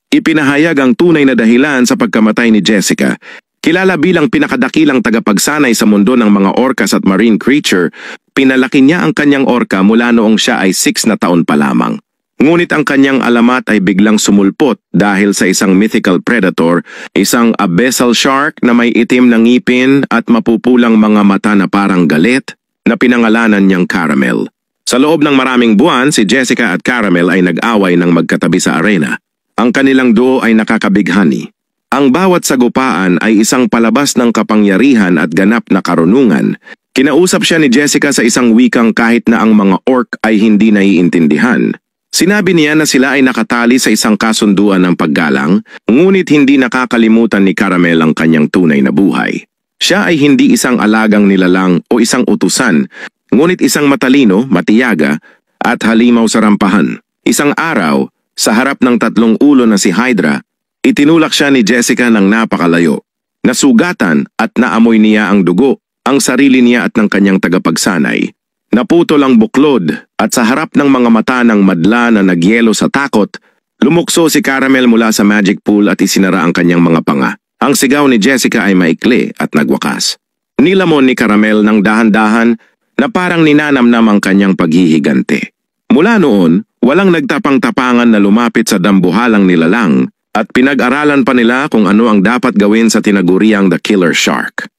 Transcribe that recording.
Ipinahayag ang tunay na dahilan sa pagkamatay ni Jessica. Kilala bilang pinakadakilang tagapagsanay sa mundo ng mga orcas at marine creature, pinalaki niya ang kanyang orca mula noong siya ay 6 na taon pa lamang. Ngunit ang kanyang alamat ay biglang sumulpot dahil sa isang mythical predator, isang abyssal shark na may itim na ngipin at mapupulang mga mata na parang galit na pinangalanan niyang Caramel. Sa loob ng maraming buwan, si Jessica at Caramel ay nag-away ng magkatabi sa arena. Ang kanilang duo ay nakakabighani. Ang bawat sagupaan ay isang palabas ng kapangyarihan at ganap na karunungan. Kinausap siya ni Jessica sa isang wikang kahit na ang mga orc ay hindi naiintindihan. Sinabi niya na sila ay nakatali sa isang kasunduan ng paggalang, ngunit hindi nakakalimutan ni Caramel ang kanyang tunay na buhay. Siya ay hindi isang alagang nilalang o isang utusan, ngunit isang matalino, matiyaga, at halimaw sa rampahan. Isang araw, sa harap ng 3 ulo na si Hydra, itinulak siya ni Jessica ng napakalayo. Nasugatan at naamoy niya ang dugo, ang sarili niya at ng kanyang tagapagsanay. Naputol ang buklod at sa harap ng mga mata ng madla na nagyelo sa takot, lumukso si Caramel mula sa magic pool at isinara ang kanyang mga panga. Ang sigaw ni Jessica ay maikli at nagwakas. Nilamon ni Caramel ng dahan-dahan na parang ninanamnam ang kanyang paghihigante. Mula noon, walang nagtapang-tapangan na lumapit sa dambuhalang nilalang at pinag-aralan pa nila kung ano ang dapat gawin sa tinaguriang The Killer Shark.